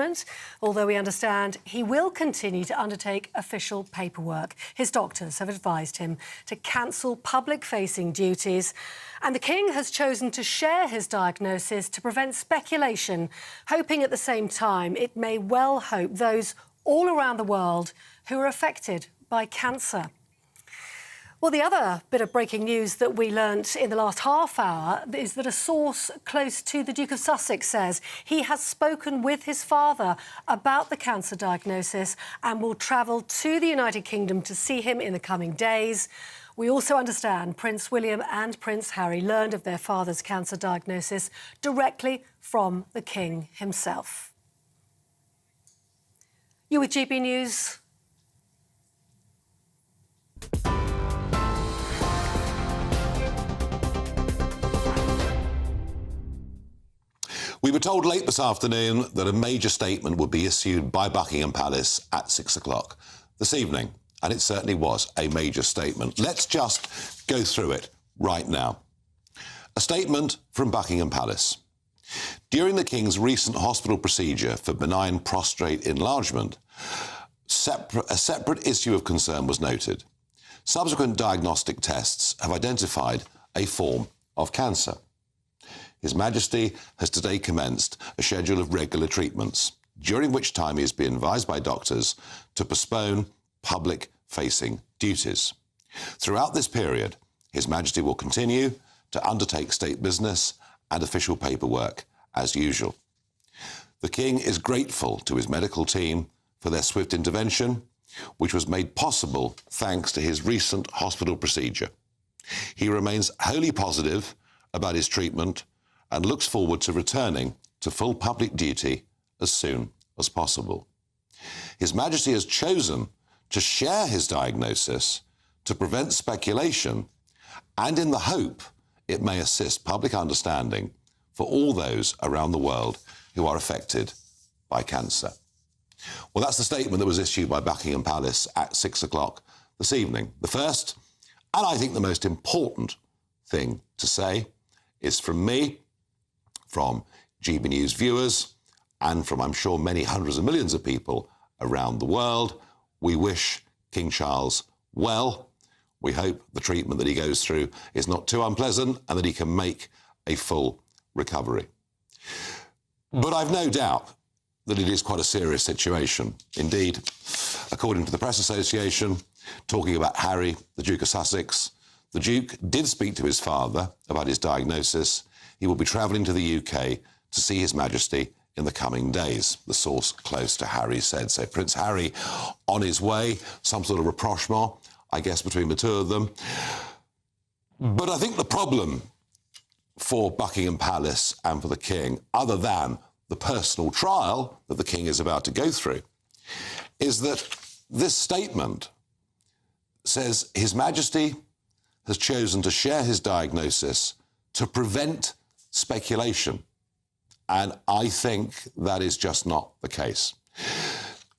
management, although we understand he will continue to undertake official paperwork. His doctors have advised him to cancel public-facing duties, and the King has chosen to share his diagnosis to prevent speculation, hoping at the same time it may well help those all around the world who are affected by cancer. Well, the other bit of breaking news that we learnt in the last half hour is that a source close to the Duke of Sussex says he has spoken with his father about the cancer diagnosis and will travel to the United Kingdom to see him in the coming days. We also understand Prince William and Prince Harry learned of their father's cancer diagnosis directly from the King himself. You with GB News. We were told late this afternoon that a major statement would be issued by Buckingham Palace at 6 o'clock this evening, and it certainly was a major statement. Let's just go through it right now. A statement from Buckingham Palace. During the King's recent hospital procedure for benign prostate enlargement, a separate issue of concern was noted. Subsequent diagnostic tests have identified a form of cancer. His Majesty has today commenced a schedule of regular treatments, during which time he has been advised by doctors to postpone public-facing duties. Throughout this period, His Majesty will continue to undertake state business and official paperwork as usual. The King is grateful to his medical team for their swift intervention, which was made possible thanks to his recent hospital procedure. He remains wholly positive about his treatment and looks forward to returning to full public duty as soon as possible. His Majesty has chosen to share his diagnosis to prevent speculation and in the hope it may assist public understanding for all those around the world who are affected by cancer. Well, that's the statement that was issued by Buckingham Palace at 6 o'clock this evening. The first, and I think the most important thing to say, is from me, from GB News viewers, and from, I'm sure, many hundreds of millions of people around the world. We wish King Charles well. We hope the treatment that he goes through is not too unpleasant and that he can make a full recovery. But I've no doubt that it is quite a serious situation. Indeed, according to the Press Association, talking about Harry, the Duke of Sussex, the Duke did speak to his father about his diagnosis. He will be travelling to the UK to see His Majesty in the coming days, the source close to Harry said. So Prince Harry on his way, some sort of rapprochement, I guess, between the two of them. But I think the problem for Buckingham Palace and for the King, other than the personal trial that the King is about to go through, is that this statement says His Majesty has chosen to share his diagnosis to prevent speculation. And I think that is just not the case.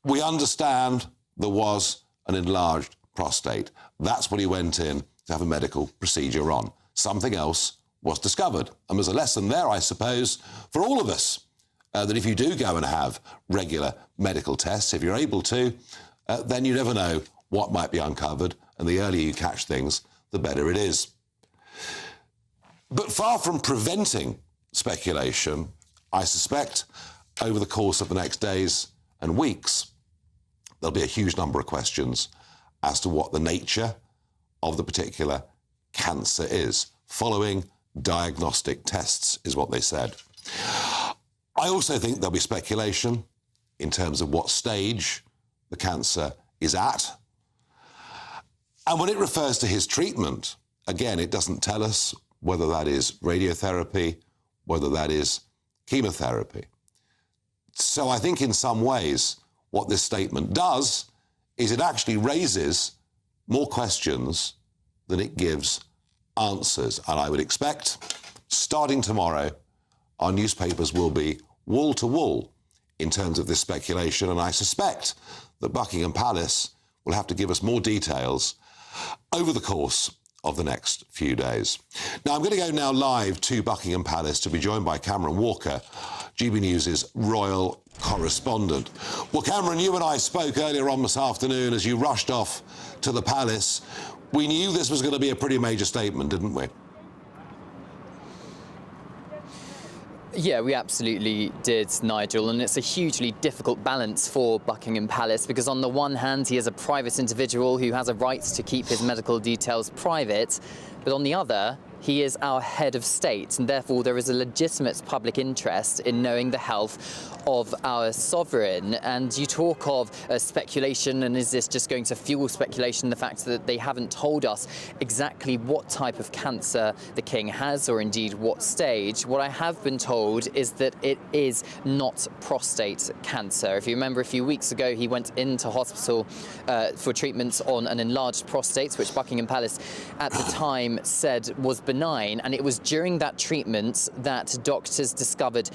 We understand there was an enlarged prostate. That's what he went in to have a medical procedure on. Something else was discovered. And there's a lesson there, I suppose, for all of us, that if you do go and have regular medical tests, if you're able to, then you never know what might be uncovered. And the earlier you catch things, the better it is. But far from preventing speculation, I suspect over the course of the next days and weeks, there'll be a huge number of questions as to what the nature of the particular cancer is, following diagnostic tests, is what they said. I also think there'll be speculation in terms of what stage the cancer is at. And when it refers to his treatment, again, it doesn't tell us whether that is radiotherapy, whether that is chemotherapy. So I think in some ways what this statement does is it actually raises more questions than it gives answers. And I would expect, starting tomorrow, our newspapers will be wall to wall in terms of this speculation. And I suspect that Buckingham Palace will have to give us more details over the course of the next few days. Now, I'm going to go now live to Buckingham Palace to be joined by Cameron Walker, GB News' royal correspondent. Well, Cameron, you and I spoke earlier on this afternoon as you rushed off to the palace. We knew this was going to be a pretty major statement, didn't we? Yeah, we absolutely did, Nigel, and it's a hugely difficult balance for Buckingham Palace because on the one hand, he is a private individual who has a right to keep his medical details private, but on the other, he is our head of state, and therefore there is a legitimate public interest in knowing the health of our sovereign. And you talk of speculation, and is this just going to fuel speculation, the fact that they haven't told us exactly what type of cancer the king has, or indeed what stage. What I have been told is that it is not prostate cancer. If you remember, a few weeks ago, he went into hospital for treatment on an enlarged prostate, which Buckingham Palace at the time said was benign, and it was during that treatment that doctors discovered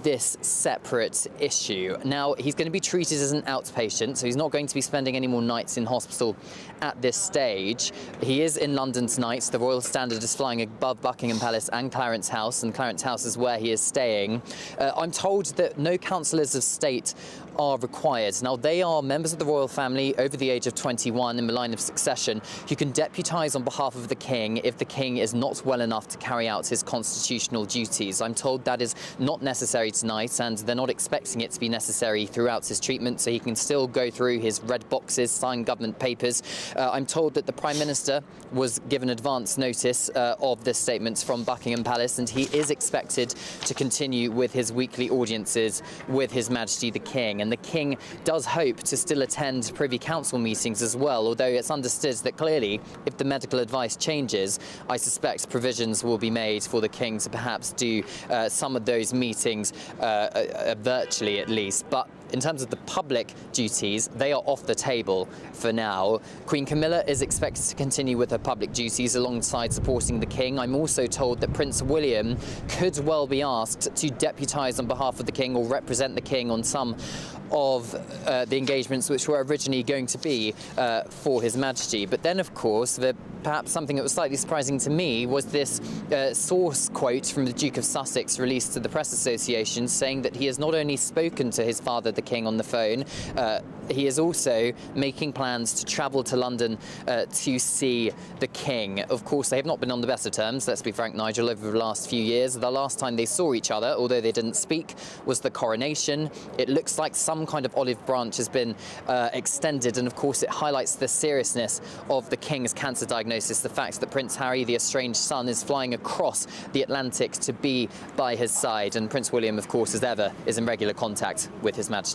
this separate issue. Now, he's going to be treated as an outpatient, so he's not going to be spending any more nights in hospital at this stage. He is in London tonight. The Royal Standard is flying above Buckingham Palace and Clarence House, and Clarence House is where he is staying. I'm told that no councillors of state are required. Now, they are members of the royal family over the age of 21 in the line of succession who can deputise on behalf of the king if the king is not well enough to carry out his constitutional duties. I'm told that is not necessary tonight, and they're not expecting it to be necessary throughout his treatment, so he can still go through his red boxes, sign government papers. I'm told that the Prime Minister was given advance notice of this statement from Buckingham Palace, and he is expected to continue with his weekly audiences with His Majesty the King. And the King does hope to still attend Privy Council meetings as well, although it's understood that clearly, if the medical advice changes, I suspect provisions will be made for the King to perhaps do some of those meetings virtually at least. But in terms of the public duties, they are off the table for now. Queen Camilla is expected to continue with her public duties alongside supporting the King. I'm also told that Prince William could well be asked to deputise on behalf of the King or represent the King on some of the engagements which were originally going to be for His Majesty. But then, of course, perhaps something that was slightly surprising to me was this source quote from the Duke of Sussex released to the Press Association saying that he has not only spoken to his father, the King, on the phone, he is also making plans to travel to London to see the King. Of course, they have not been on the best of terms, let's be frank, Nigel, over the last few years. The last time they saw each other, although they didn't speak, was the coronation. It looks like some kind of olive branch has been extended, and of course it highlights the seriousness of the King's cancer diagnosis, the fact that Prince Harry, the estranged son, is flying across the Atlantic to be by his side, and Prince William, of course, as ever, is in regular contact with His Majesty.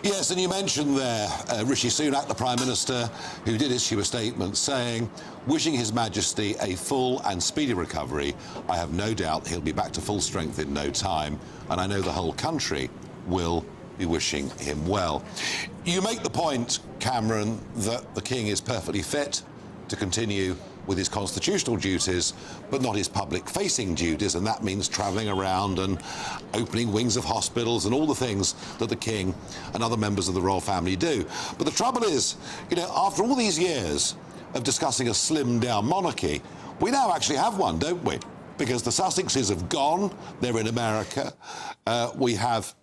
Yes, and you mentioned there Rishi Sunak, the Prime Minister, who did issue a statement saying, wishing His Majesty a full and speedy recovery. I have no doubt he'll be back to full strength in no time, and I know the whole country will be wishing him well. You make the point, Cameron, that the King is perfectly fit to continue with his constitutional duties, but not his public-facing duties, and that means travelling around and opening wings of hospitals and all the things that the King and other members of the royal family do. But the trouble is, you know, after all these years of discussing a slimmed-down monarchy, we now actually have one, don't we? Because the Sussexes have gone, they're in America. We have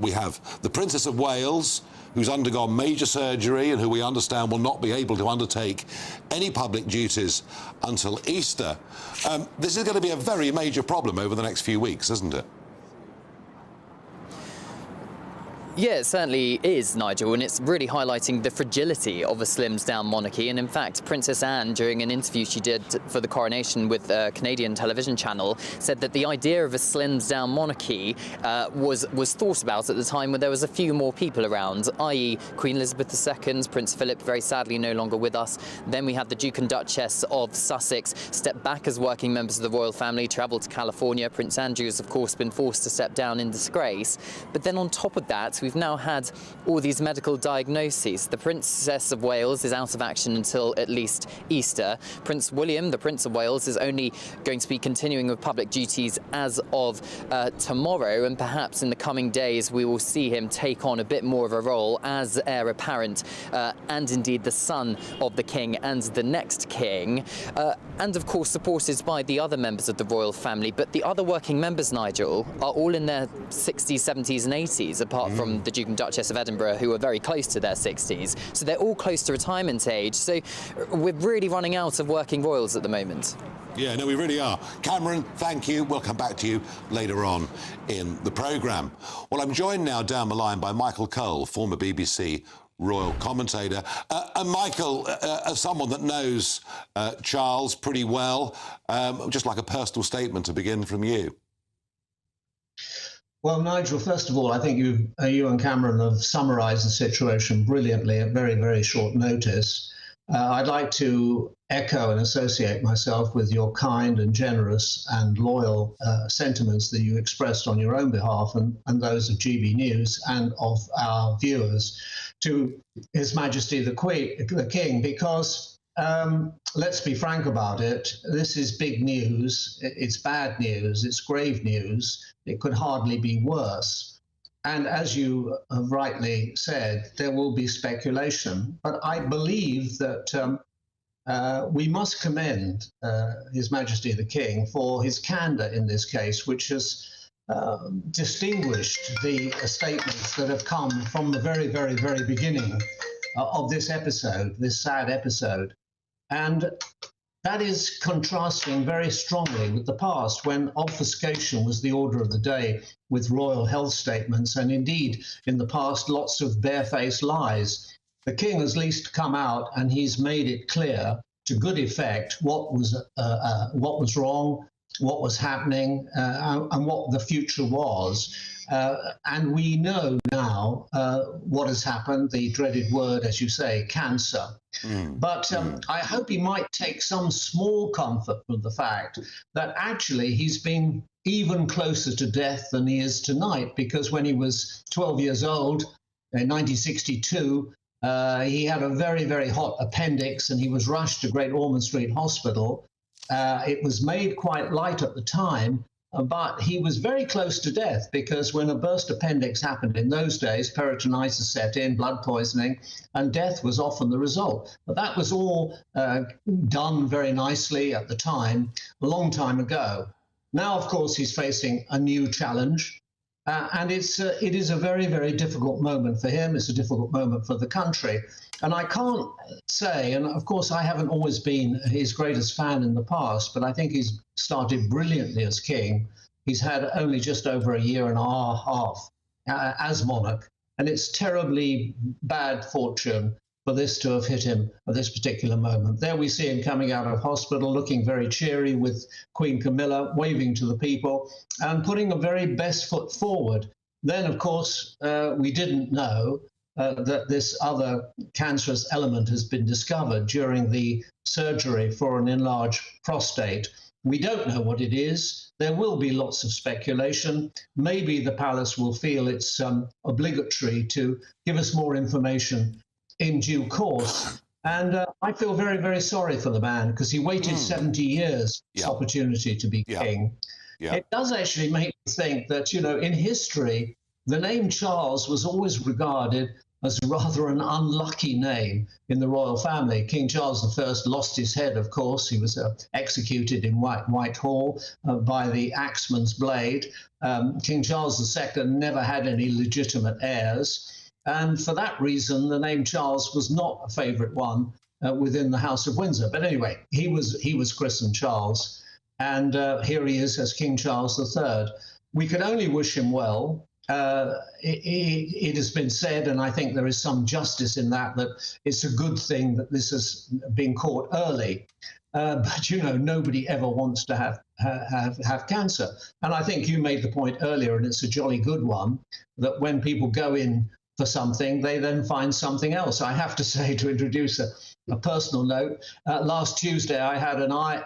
the Princess of Wales, who's undergone major surgery and who we understand will not be able to undertake any public duties until Easter. This is going to be a very major problem over the next few weeks, isn't it? Yeah, it certainly is, Nigel, and it's really highlighting the fragility of a slimmed-down monarchy. And in fact, Princess Anne, during an interview she did for the coronation with a Canadian television channel, said that the idea of a slimmed-down monarchy was thought about at the time when there was a few more people around, i.e. Queen Elizabeth II, Prince Philip, very sadly no longer with us. Then we had the Duke and Duchess of Sussex step back as working members of the royal family, travel to California. Prince Andrew has, of course, been forced to step down in disgrace. But then on top of that, we've now had all these medical diagnoses. The Princess of Wales is out of action until at least Easter. Prince William, the Prince of Wales, is only going to be continuing with public duties as of tomorrow, and perhaps in the coming days we will see him take on a bit more of a role as heir apparent and indeed the son of the king and the next king, and of course supported by the other members of the royal family. But the other working members, Nigel, are all in their 60s, 70s and 80s, apart from the Duke and Duchess of Edinburgh, who are very close to their 60s. So they're all close to retirement age. So we're really running out of working royals at the moment. Yeah, no, we really are. Cameron, thank you. We'll come back to you later on in the programme. Well, I'm joined now down the line by Michael Cole, former BBC royal commentator. And Michael, as someone that knows Charles pretty well, just like a personal statement to begin from you. Well, Nigel, first of all, I think you and Cameron have summarised the situation brilliantly at very, very short notice. I'd like to echo and associate myself with your kind and generous and loyal sentiments that you expressed on your own behalf and those of GB News and of our viewers to His Majesty the King, because let's be frank about it, this is big news, it's bad news, it's grave news, it could hardly be worse. And as you have rightly said, there will be speculation. But I believe that we must commend His Majesty the King for his candour in this case, which has distinguished the statements that have come from the very, very, very beginning of this episode, this sad episode. And that is contrasting very strongly with the past, when obfuscation was the order of the day with royal health statements, and indeed in the past lots of barefaced lies. The king has at least come out and he's made it clear to good effect what was wrong, what was happening, and what the future was. And we know now what has happened, the dreaded word, as you say, cancer. But I hope he might take some small comfort from the fact that actually he's been even closer to death than he is tonight, because when he was 12 years old in 1962, he had a very, very hot appendix and he was rushed to Great Ormond Street Hospital. It was made quite light at the time, but he was very close to death, because when a burst appendix happened in those days, peritonitis set in, blood poisoning, and death was often the result. But that was all done very nicely at the time, a long time ago. Now, of course, he's facing a new challenge, and it is a very, very difficult moment for him. It's a difficult moment for the country. And I can't say, and of course I haven't always been his greatest fan in the past, but I think he's started brilliantly as king. He's had only just over a year and a half as monarch, and it's terribly bad fortune for this to have hit him at this particular moment. There we see him coming out of hospital, looking very cheery with Queen Camilla, waving to the people and putting the very best foot forward. Then, of course, we didn't know that this other cancerous element has been discovered during the surgery for an enlarged prostate. We don't know what it is. There will be lots of speculation. Maybe the palace will feel it's obligatory to give us more information in due course. And I feel very, very sorry for the man, because he waited 70 years for this opportunity to be king. It does actually make me think that, you know, in history, the name Charles was always regarded as rather an unlucky name in the royal family. King Charles I lost his head, of course. He was executed in Whitehall by the axeman's blade. King Charles II never had any legitimate heirs. And for that reason, the name Charles was not a favourite one within the House of Windsor. But anyway, he was christened Charles. And here he is as King Charles III. We can only wish him well. It has been said, and I think there is some justice in that it's a good thing that this has been caught early. But, you know, nobody ever wants to have cancer. And I think you made the point earlier, and it's a jolly good one, that when people go in for something, they then find something else. I have to say, to introduce a personal note, last Tuesday I had a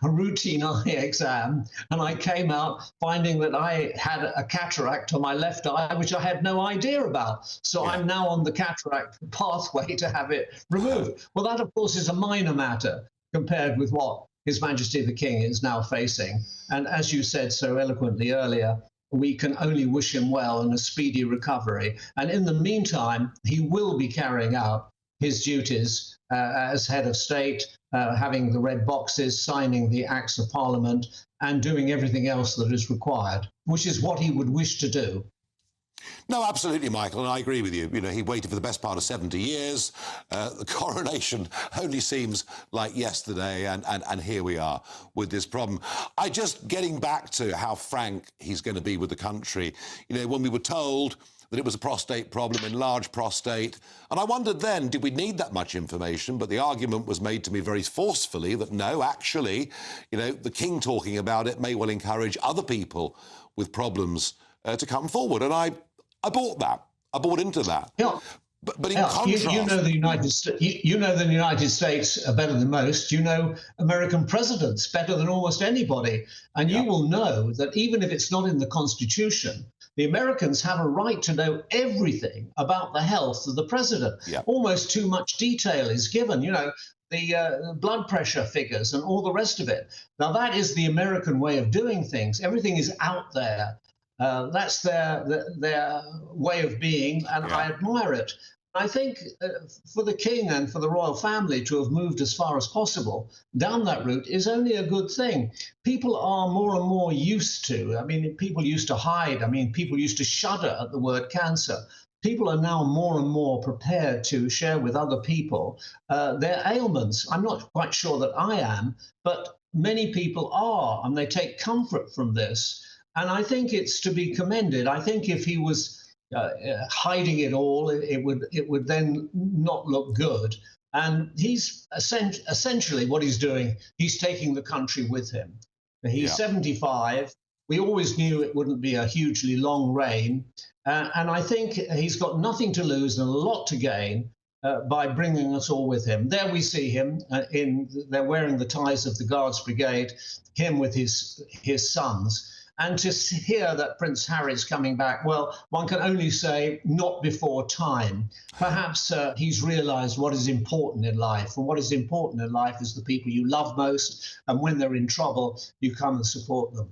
routine eye exam, and I came out finding that I had a cataract on my left eye, which I had no idea about. So I'm now on the cataract pathway to have it removed. Well, that, of course, is a minor matter compared with what His Majesty the King is now facing. And as you said so eloquently earlier, we can only wish him well and a speedy recovery. And in the meantime, he will be carrying out his duties as head of state, having the red boxes, signing the Acts of Parliament, and doing everything else that is required, which is what he would wish to do. No, absolutely, Michael, and I agree with you. You know, he waited for the best part of 70 years. The coronation only seems like yesterday, and here we are with this problem. Getting back to how frank he's going to be with the country, you know, when we were told that it was a prostate problem, enlarged prostate, and I wondered then, did we need that much information? But the argument was made to me very forcefully that no, actually, you know, the King talking about it may well encourage other people with problems to come forward, and I bought that. I bought into that. Yeah. But in contrast, you know the United States. You know the United States better than most. You know American presidents better than almost anybody, and you will know that even if it's not in the Constitution, the Americans have a right to know everything about the health of the president. Yeah. Almost too much detail is given. You know, the blood pressure figures and all the rest of it. Now that is the American way of doing things. Everything is out there. That's their way of being, and I admire it. I think for the King and for the royal family to have moved as far as possible down that route is only a good thing. People are more and more used to, I mean, people used to hide. I mean, people used to shudder at the word cancer. People are now more and more prepared to share with other people their ailments. I'm not quite sure that I am, but many people are, and they take comfort from this. And I think it's to be commended. I think if he was hiding it all, it would then not look good. And he's essentially what he's doing, he's taking the country with him. He's 75. We always knew it wouldn't be a hugely long reign. And I think he's got nothing to lose and a lot to gain by bringing us all with him. There we see him. They're wearing the ties of the Guards Brigade, him with his sons. And to hear that Prince Harry's coming back, well, one can only say not before time. Perhaps he's realised what is important in life. And what is important in life is the people you love most. And when they're in trouble, you come and support them.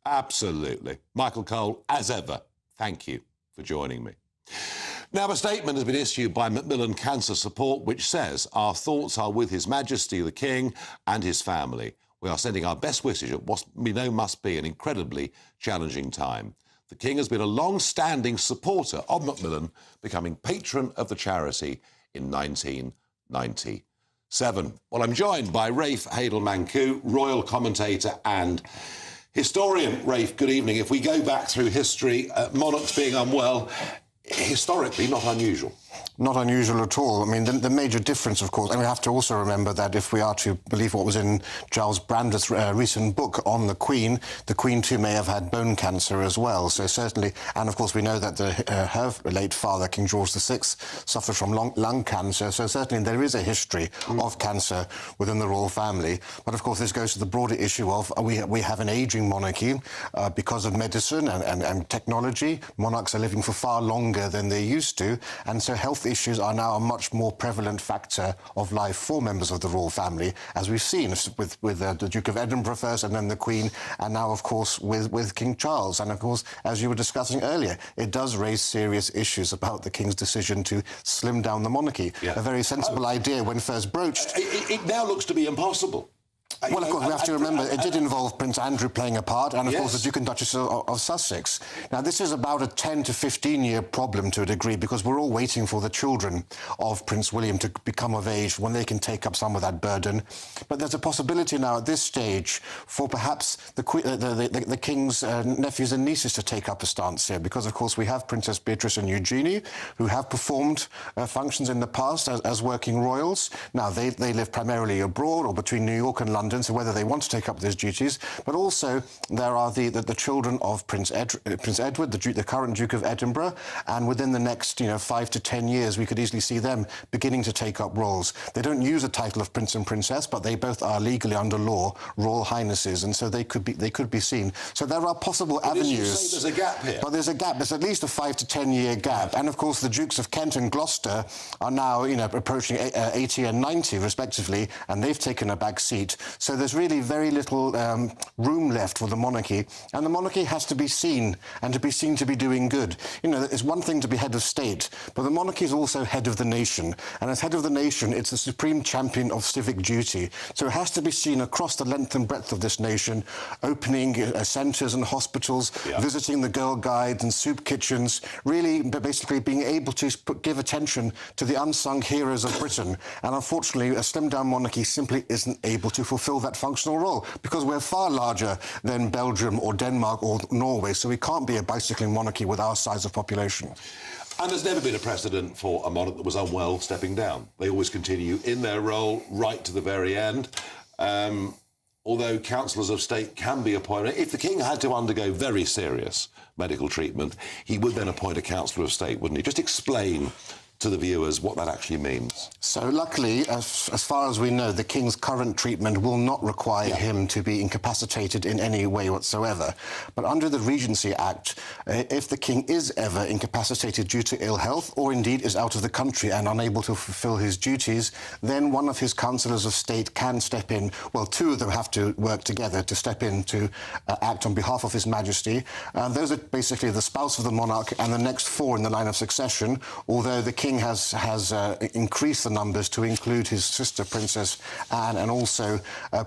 Absolutely. Michael Cole, as ever, thank you for joining me. Now, a statement has been issued by Macmillan Cancer Support, which says, our thoughts are with His Majesty the King and his family. We are sending our best wishes at what we know must be an incredibly challenging time. The King has been a long-standing supporter of Macmillan, becoming patron of the charity in 1997. Well, I'm joined by Rafe Hadel-Mancu, royal commentator and historian. Rafe, good evening. If we go back through history, monarchs being unwell, historically not unusual. Not unusual at all. I mean, the major difference, of course, and we have to also remember that if we are to believe what was in Giles Brandreth's recent book on the Queen too may have had bone cancer as well. So certainly, and of course we know that her late father, King George VI, suffered from lung cancer. So certainly there is a history of cancer within the royal family. But of course this goes to the broader issue of we have an ageing monarchy because of medicine and technology. Monarchs are living for far longer than they used to, and so health issues are now a much more prevalent factor of life for members of the royal family, as we've seen with the Duke of Edinburgh first, and then the Queen, and now, of course, with King Charles. And, of course, as you were discussing earlier, it does raise serious issues about the King's decision to slim down the monarchy. Yeah. A very sensible idea when first broached. It now looks to be impossible. Well, of course, we have to remember it did involve Prince Andrew playing a part, and, of course, the Duke and Duchess of Sussex. Now, this is about a 10 to 15-year problem to a degree, because we're all waiting for the children of Prince William to become of age when they can take up some of that burden. But there's a possibility now at this stage for perhaps the King's nephews and nieces to take up a stance here, because, of course, we have Princess Beatrice and Eugenie, who have performed functions in the past as working royals. Now, they live primarily abroad or between New York and London, abundance of whether they want to take up those duties. But also there are the children of Prince Edward, the current Duke of Edinburgh, and within the next 5 to 10 years we could easily see them beginning to take up roles. They don't use a title of Prince and Princess, but they both are legally under law Royal Highnesses, and so they could be seen. So there are possible avenues. You say there's a gap here? But there's a gap. There's at least a 5 to 10 year gap. And of course the Dukes of Kent and Gloucester are now approaching 80 and 90 respectively, and they've taken a back seat. So there's really very little room left for the monarchy, and the monarchy has to be seen, and to be seen to be doing good. It's one thing to be head of state, but the monarchy is also head of the nation, and as head of the nation it's the supreme champion of civic duty. So it has to be seen across the length and breadth of this nation, opening centres and hospitals, visiting the Girl Guides and soup kitchens, really basically being able to give attention to the unsung heroes of Britain. And unfortunately, a slimmed-down monarchy simply isn't able to fulfil that functional role, because we're far larger than Belgium or Denmark or Norway, so we can't be a bicycling monarchy with our size of population. And there's never been a precedent for a monarch that was unwell stepping down. They always continue in their role right to the very end. Although councillors of state can be appointed, if the king had to undergo very serious medical treatment, he would then appoint a councillor of state, wouldn't he? Just explain to the viewers what that actually means. So luckily, as far as we know, the King's current treatment will not require him to be incapacitated in any way whatsoever. But under the Regency Act, if the King is ever incapacitated due to ill health, or indeed is out of the country and unable to fulfil his duties, then one of his councillors of state can step in. Well, two of them have to work together to step in to act on behalf of His Majesty. Those are basically the spouse of the monarch and the next four in the line of succession, although the King has increased the numbers to include his sister Princess Anne and also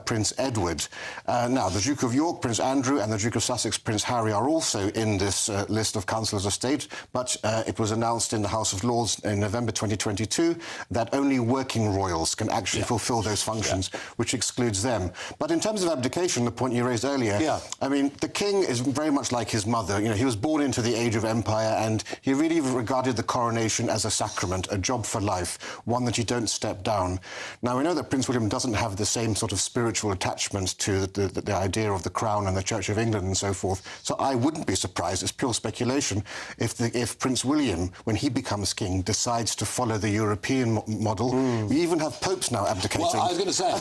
Prince Edward. Now, the Duke of York, Prince Andrew, and the Duke of Sussex, Prince Harry, are also in this list of councillors of state, but it was announced in the House of Lords in November 2022 that only working royals can actually fulfil those functions, which excludes them. But in terms of abdication, the point you raised earlier, I mean, the King is very much like his mother. He was born into the age of empire, and he really regarded the coronation as a sacrament, a job for life, one that you don't step down. Now, we know that Prince William doesn't have the same sort of spiritual attachment to the idea of the crown and the Church of England and so forth, so I wouldn't be surprised, it's pure speculation, if Prince William, when he becomes king, decides to follow the European model. We even have popes now abdicating. Well, I was going to say,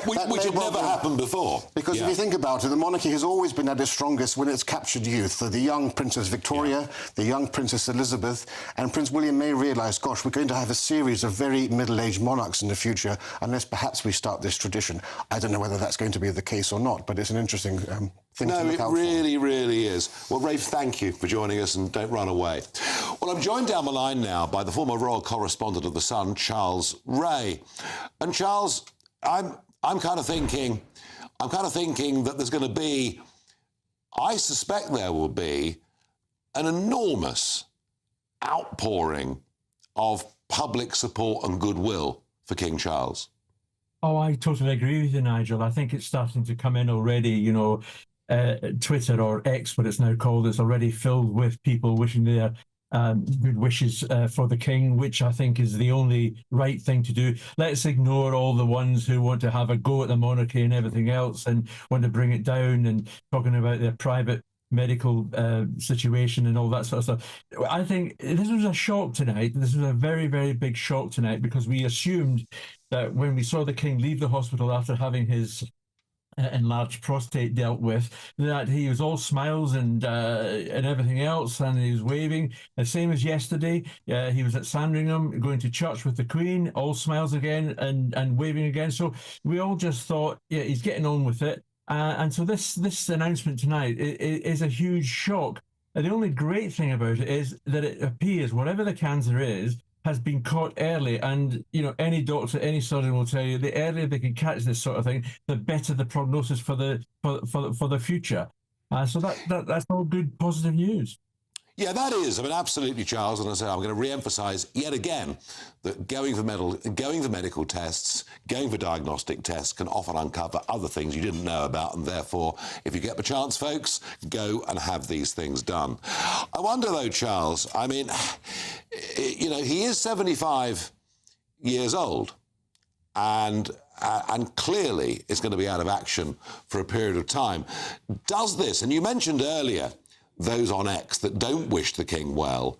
which had never happened before. Because if you think about it, the monarchy has always been at its strongest when it's captured youth. So the young Princess Victoria, the young Princess Elizabeth, and Prince William may realise, gosh, we're going to have a series of very middle-aged monarchs in the future unless perhaps we start this tradition. I don't know whether that's going to be the case or not, but it's an interesting thing to look out for. No, it really is. Well, Rafe, thank you for joining us, and don't run away. Well, I'm joined down the line now by the former royal correspondent of The Sun, Charles Ray. And Charles, I'm kind of thinking that there's going to be, I suspect there will be, an enormous outpouring of public support and goodwill for King Charles. Oh, I totally agree with you, Nigel. I think it's starting to come in already. Twitter, or X, what it's now called, is already filled with people wishing their good wishes for the King, which I think is the only right thing to do. Let's ignore all the ones who want to have a go at the monarchy and everything else and want to bring it down and talking about their private medical situation and all that sort of stuff. I think this was a shock tonight. This was a very, very big shock tonight, because we assumed that when we saw the King leave the hospital after having his enlarged prostate dealt with, that he was all smiles and everything else, and he was waving. The same as yesterday, he was at Sandringham going to church with the Queen, all smiles again and waving again. So we all just thought, yeah, he's getting on with it. And so this announcement tonight is a huge shock. And the only great thing about it is that it appears whatever the cancer is has been caught early. And any doctor, any surgeon will tell you the earlier they can catch this sort of thing, the better the prognosis for the future. So that's all good, positive news. Yeah, that is. I mean, absolutely, Charles. And I say I'm going to re-emphasise yet again that going for medical tests, going for diagnostic tests can often uncover other things you didn't know about, and therefore, if you get the chance, folks, go and have these things done. I wonder, though, Charles. I mean, he is 75 years old, and and clearly is going to be out of action for a period of time. Does this, and you mentioned earlier those on X that don't wish the king well,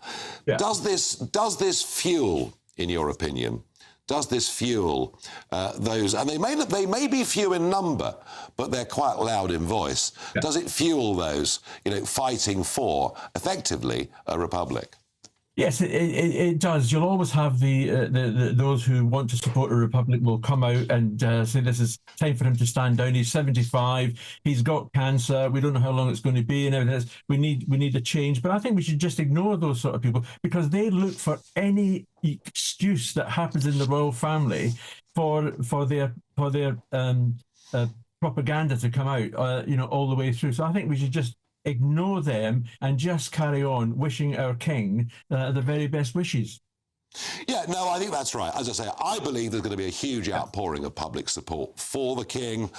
does this fuel, in your opinion, does this fuel those, and they may be few in number, but they're quite loud in voice. Does it fuel those, fighting for, effectively, a republic? Yes, it does. You'll always have those who want to support a republic will come out and say this is time for him to stand down. He's 75. He's got cancer. We don't know how long it's going to be, and everything else. We need a change. But I think we should just ignore those sort of people, because they look for any excuse that happens in the royal family for their propaganda to come out, all the way through. So I think we should just ignore them and just carry on wishing our king the very best wishes. Yeah, no, I think that's right. As I say, I believe there's going to be a huge outpouring of public support for the king.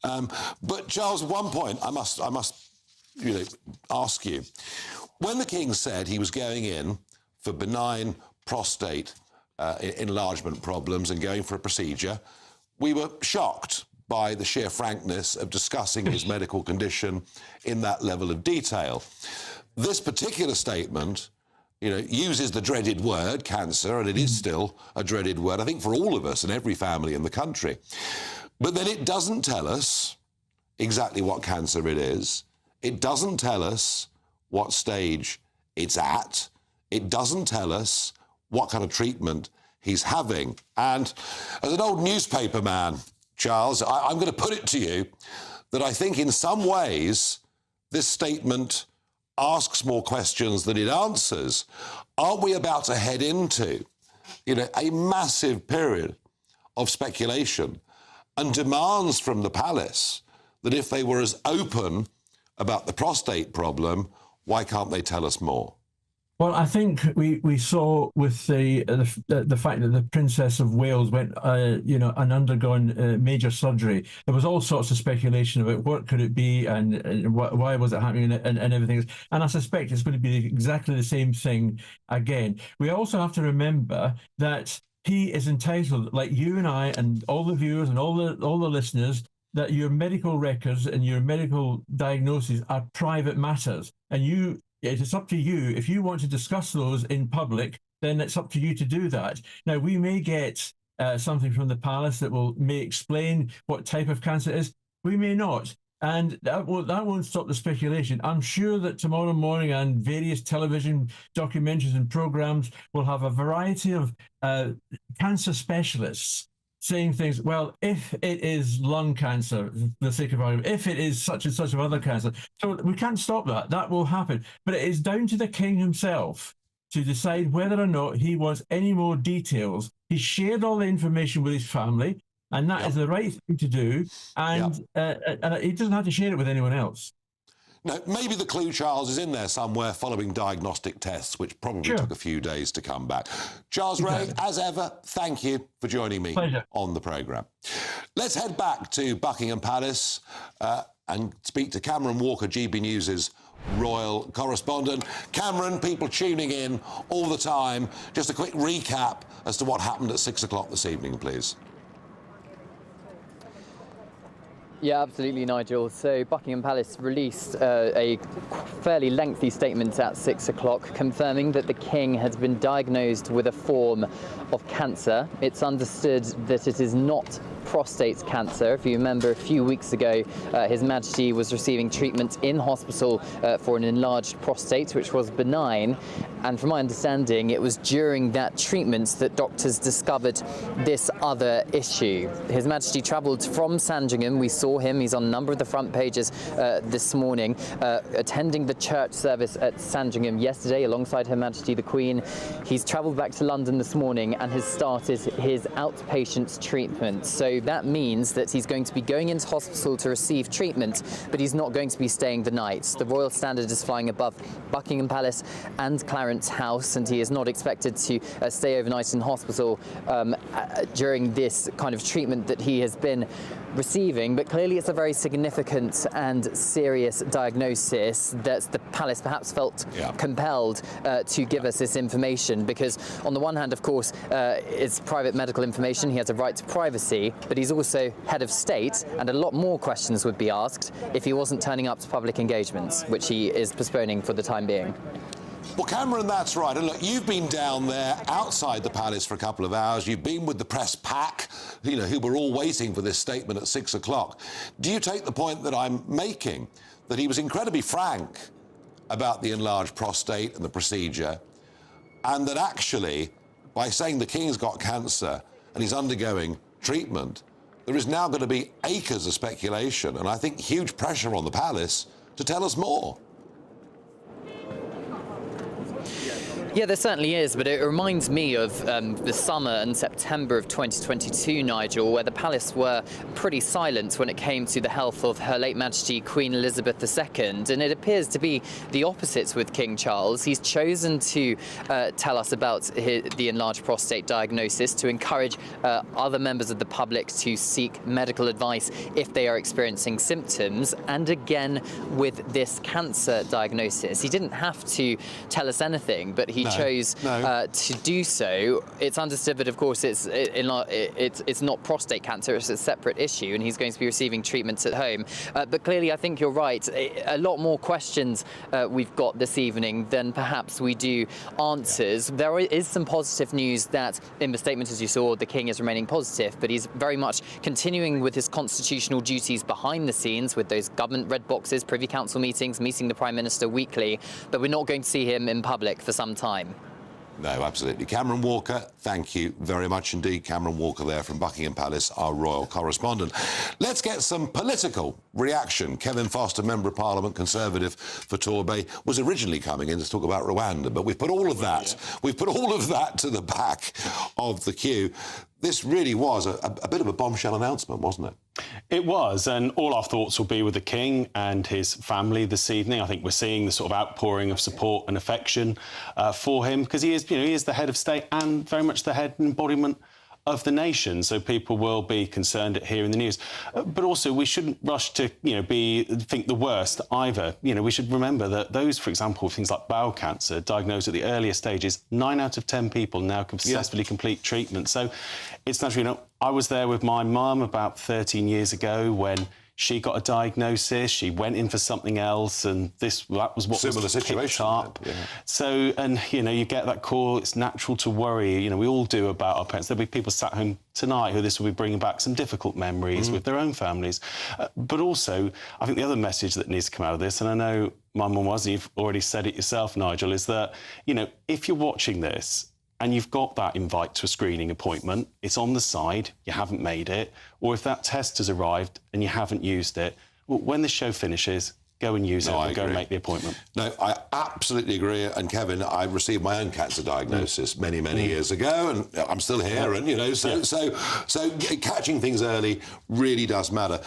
But Charles, one point I must ask you. When the king said he was going in for benign prostate enlargement problems and going for a procedure, we were shocked by the sheer frankness of discussing his medical condition in that level of detail. This particular statement, uses the dreaded word cancer, and it is still a dreaded word, I think, for all of us and every family in the country. But then it doesn't tell us exactly what cancer it is. It doesn't tell us what stage it's at. It doesn't tell us what kind of treatment he's having. And as an old newspaper man, Charles, I'm going to put it to you that I think in some ways this statement asks more questions than it answers. Aren't we about to head into, a massive period of speculation and demands from the palace that if they were as open about the prostate problem, why can't they tell us more? Well, I think we saw with the fact that the Princess of Wales went, and undergone major surgery. There was all sorts of speculation about what could it be and why was it happening and everything. And I suspect it's going to be exactly the same thing again. We also have to remember that he is entitled, like you and I and all the viewers and all the listeners, that your medical records and your medical diagnoses are private matters, and it's up to you. If you want to discuss those in public, then it's up to you to do that. Now, we may get something from the palace that may explain what type of cancer it is. We may not. And that won't stop the speculation. I'm sure that tomorrow morning and various television documentaries and programs will have a variety of cancer specialists saying things, well, if it is lung cancer, for the sake of argument, if it is such and such of other cancer. So we can't stop that. That will happen. But it is down to the king himself to decide whether or not he wants any more details. He shared all the information with his family, and that is the right thing to do. And he doesn't have to share it with anyone else. Now, maybe the clue, Charles, is in there somewhere following diagnostic tests, which probably took a few days to come back. Charles Ray, as ever, thank you for joining me on the programme. Let's head back to Buckingham Palace and speak to Cameron Walker, GB News' royal correspondent. Cameron, people tuning in all the time. Just a quick recap as to what happened at 6 o'clock this evening, please. Yeah, absolutely, Nigel. So Buckingham Palace released a fairly lengthy statement at 6 o'clock confirming that the king had been diagnosed with a form of cancer. It's understood that it is not prostate cancer. If you remember, a few weeks ago, His Majesty was receiving treatment in hospital for an enlarged prostate, which was benign. And from my understanding, it was during that treatment that doctors discovered this other issue. His Majesty travelled from Sandringham. We saw him. He's on a number of the front pages this morning, attending the church service at Sandringham yesterday alongside Her Majesty the Queen. He's travelled back to London this morning and has started his outpatient treatment. So that means that he's going to be going into hospital to receive treatment, but he's not going to be staying the night. The Royal Standard is flying above Buckingham Palace and Clarence House, and he is not expected to stay overnight in hospital during this kind of treatment that he has been receiving, but clearly it's a very significant and serious diagnosis that the palace perhaps felt compelled to give us this information, because on the one hand, of course, it's private medical information, he has a right to privacy, but he's also head of state, and a lot more questions would be asked if he wasn't turning up to public engagements, which he is postponing for the time being. Well, Cameron, that's right. And look, you've been down there outside the palace for a couple of hours. You've been with the press pack, you know, who were all waiting for this statement at 6 o'clock. Do you take the point that I'm making, that he was incredibly frank about the enlarged prostate and the procedure, and that actually, by saying the king's got cancer and he's undergoing treatment, there is now going to be acres of speculation and I think huge pressure on the palace to tell us more? Yeah, there certainly is, but it reminds me of the summer and September of 2022, Nigel, where the palace were pretty silent when it came to the health of Her late Majesty Queen Elizabeth II, and it appears to be the opposite with King Charles. He's chosen to tell us about the enlarged prostate diagnosis, to encourage other members of the public to seek medical advice if they are experiencing symptoms, and again with this cancer diagnosis. He didn't have to tell us anything, but he chose to do so. It's understood that, of course, it's not prostate cancer, it's a separate issue, and he's going to be receiving treatments at home. But clearly, I think you're right. A lot more questions we've got this evening than perhaps we do answers. There is some positive news that, in the statement, as you saw, the King is remaining positive, but he's very much continuing with his constitutional duties behind the scenes with those government red boxes, Privy Council meetings, meeting the Prime Minister weekly, but we're not going to see him in public for some time. No, absolutely. Cameron Walker, thank you very much indeed. Cameron Walker there from Buckingham Palace, our royal correspondent. Let's get some political reaction. Kevin Foster, Member of Parliament, Conservative for Torbay, was originally coming in to talk about Rwanda, but we've put all of that, to the back of the queue. This really was a bit of a bombshell announcement, wasn't it? It was, and all our thoughts will be with the King and his family this evening. I think we're seeing the sort of outpouring of support and affection for him, because he is the head of state and very much the head and embodiment of the nation, so people will be concerned at hearing the news. But also, we shouldn't rush to, think the worst either. We should remember that those, for example, things like bowel cancer diagnosed at the earlier stages, 9 out of 10 people now can successfully complete treatment. So it's naturally, I was there with my mum about 13 years ago when she got a diagnosis, she went in for something else, and that was what similar was situation picked up. Yeah. So, and, you get that call, it's natural to worry, we all do about our parents. There'll be people sat home tonight who this will be bringing back some difficult memories with their own families. But also, I think the other message that needs to come out of this, and I know my mum was, and you've already said it yourself, Nigel, is that, if you're watching this, and you've got that invite to a screening appointment, it's on the side, you haven't made it, or if that test has arrived and you haven't used it, well, when the show finishes, go and use it and go and make the appointment. No, I absolutely agree. And Kevin, I received my own cancer diagnosis many years ago, and I'm still here. And so catching things early really does matter.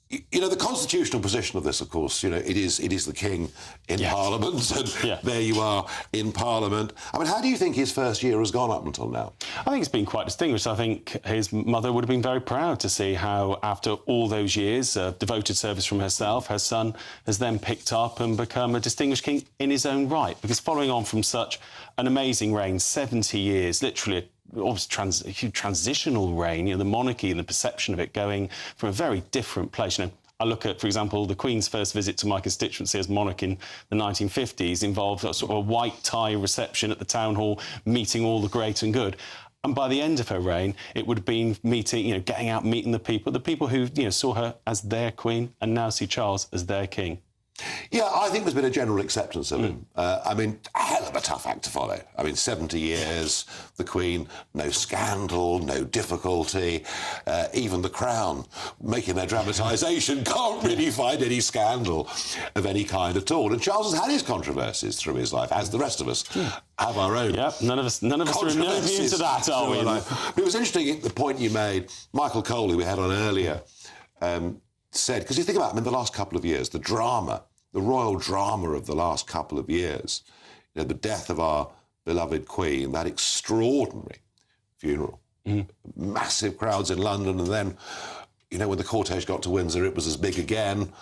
The constitutional position of this, of course, it is the King in Parliament, and there you are in Parliament. I mean, how do you think his first year has gone up until now? I think it's been quite distinguished. I think his mother would have been very proud to see how, after all those years of devoted service from herself, her son has then picked up and become a distinguished king in his own right. Because following on from such an amazing reign, 70 years, literally a huge transitional reign, the monarchy and the perception of it going from a very different place. I look at, for example, the Queen's first visit to my constituency as monarch in the 1950s involved a sort of a white tie reception at the town hall, meeting all the great and good. And by the end of her reign, it would have been meeting, getting out, meeting the people who, saw her as their Queen and now see Charles as their King. Yeah, I think there's been a general acceptance of him. A hell of a tough act to follow. 70 years, the Queen, no scandal, no difficulty. Even the Crown, making their dramatisation, can't really find any scandal of any kind at all. And Charles has had his controversies through his life, as the rest of us have our own. Yeah, none of us are immune to that, are we? It was interesting, the point you made, Michael Cole, who we had on earlier, said, because you think about the last couple of years, the royal drama of the last couple of years, the death of our beloved Queen, that extraordinary funeral, massive crowds in London, and then you know, when the cortege got to Windsor, it was as big again.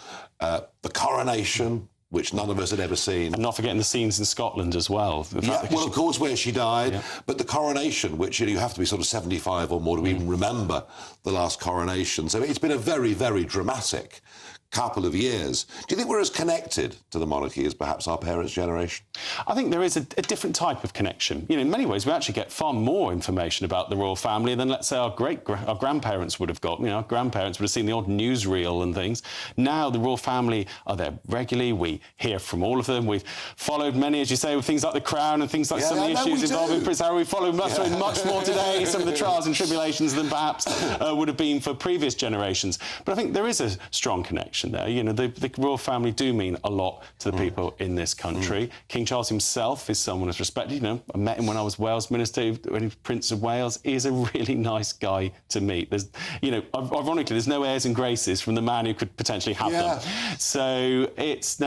The coronation, which none of us had ever seen. And not forgetting the scenes in Scotland as well. Well, of course, where she died. Yeah. But the coronation, which, you know, you have to be sort of 75 or more to even remember the last coronation. So it's been a very, very dramatic couple of years. Do you think we're as connected to the monarchy as perhaps our parents' generation? I think there is a different type of connection. You know, in many ways, we actually get far more information about the royal family than, let's say, our grandparents would have got. You know, our grandparents would have seen the odd newsreel and things. Now, the royal family are there regularly. We hear from all of them. We've followed many, as you say, with things like the Crown and things like some of the issues involving Prince Harry. We follow much more today, some of the trials and tribulations than perhaps would have been for previous generations. But I think there is a strong connection there. You know, the royal family do mean a lot to the people in this country. King Charles himself is someone who's respected. You know, I met him when I was Wales Minister, when he was Prince of Wales. He is a really nice guy to meet. There's, you know, ironically, there's no airs and graces from the man who could potentially have them. So it's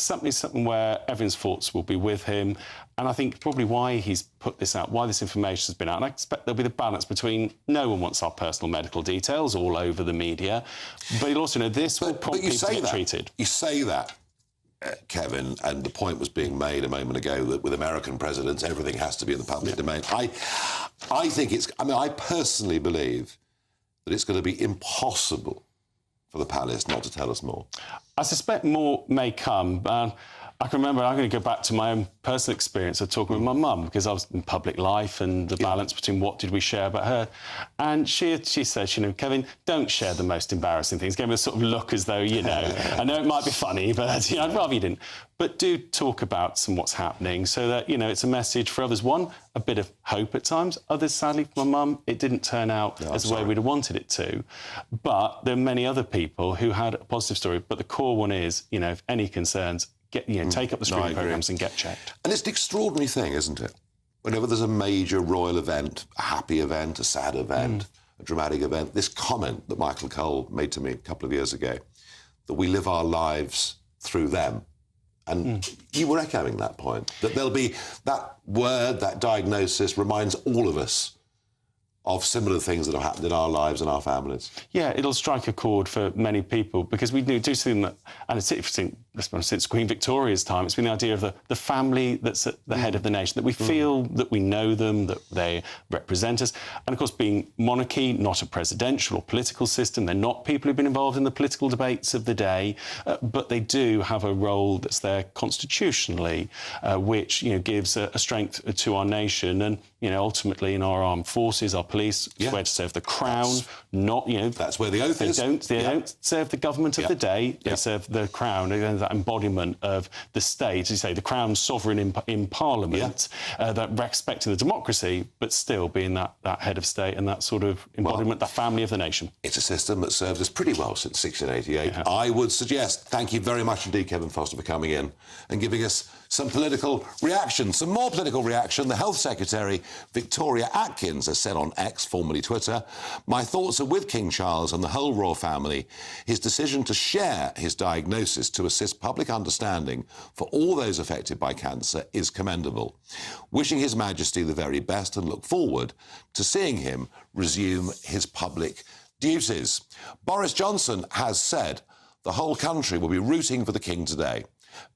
something where everyone's thoughts will be with him. And I think probably why he's put this out, why this information has been out, and I expect there'll be the balance between no one wants our personal medical details all over the media, but you'll also know this will prompt people to get treated. You say that, Kevin, and the point was being made a moment ago that with American presidents, everything has to be in the public domain. I think I personally believe that it's going to be impossible for the palace not to tell us more. I suspect more may come. I can remember, I'm going to go back to my own personal experience of talking with my mum, because I was in public life and the balance between what did we share about her. And she said, you know, Kevin, don't share the most embarrassing things. Gave me a sort of look as though, you know, I know it might be funny, but, you know, I'd rather you didn't. But do talk about what's happening so that, you know, it's a message for others. One, a bit of hope at times. Others, sadly, for my mum, it didn't turn out as the way we'd have wanted it to. But there are many other people who had a positive story. But the core one is, you know, if any concerns, take up the screening programmes and get checked. And it's an extraordinary thing, isn't it? Whenever there's a major royal event, a happy event, a sad event, a dramatic event, this comment that Michael Cole made to me a couple of years ago, that we live our lives through them. And you were echoing that point, that there'll be that word, that diagnosis reminds all of us of similar things that have happened in our lives and our families. Yeah, it'll strike a chord for many people, because we do see that, and it's interesting, since Queen Victoria's time, it's been the idea of the family that's at the head of the nation, that we feel that we know them, that they represent us. And of course, being monarchy, not a presidential or political system, they're not people who've been involved in the political debates of the day, but they do have a role that's there constitutionally, which, you know, gives a strength to our nation. And, you know, ultimately in our armed forces, our police, swear to serve the crown, not, you know... That's where the oath is. They don't serve the government of the day, they serve the crown, that embodiment of the state, as you say, the crown's sovereign in Parliament, that respecting the democracy, but still being that head of state and that sort of embodiment, the family of the nation. It's a system that served us pretty well since 1688. I would suggest, thank you very much indeed, Kevin Foster, for coming in and giving us some political reaction, some more political reaction. The Health Secretary, Victoria Atkins, has said on X, formerly Twitter, "My thoughts are with King Charles and the whole royal family. His decision to share his diagnosis to assist public understanding for all those affected by cancer is commendable. Wishing His Majesty the very best and look forward to seeing him resume his public duties." Boris Johnson has said the whole country will be rooting for the King today.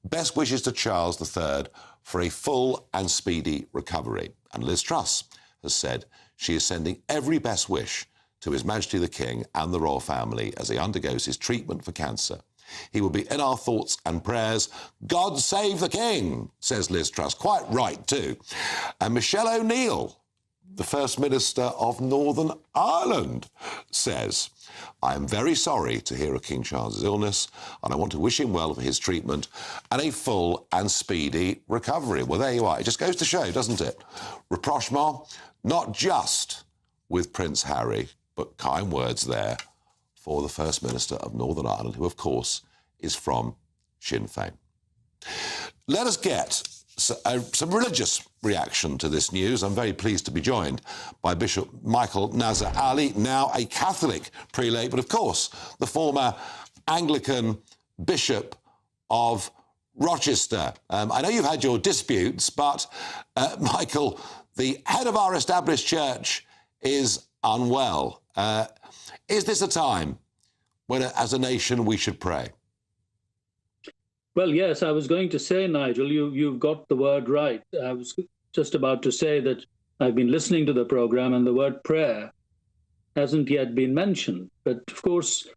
Best wishes to Charles III for a full and speedy recovery. And Liz Truss has said she is sending every best wish to His Majesty the King and the royal family as he undergoes his treatment for cancer. He will be in our thoughts and prayers. God save the King, says Liz Truss. Quite right, too. And Michelle O'Neill, the First Minister of Northern Ireland, says, "I am very sorry to hear of King Charles's illness, and I want to wish him well for his treatment and a full and speedy recovery." Well, there you are. It just goes to show, doesn't it? Rapprochement, not just with Prince Harry, but kind words there for the First Minister of Northern Ireland, who, of course, is from Sinn Féin. Let us get some religious reaction to this news. I'm very pleased to be joined by Bishop Michael Nazar Ali, now a Catholic prelate, but of course the former Anglican Bishop of Rochester. I know you've had your disputes, but Michael, the head of our established church is unwell. Is this a time when, as a nation, we should pray? Well, yes, I was going to say, Nigel, you've got the word right. I was just about to say that I've been listening to the program and the word prayer hasn't yet been mentioned. But of course,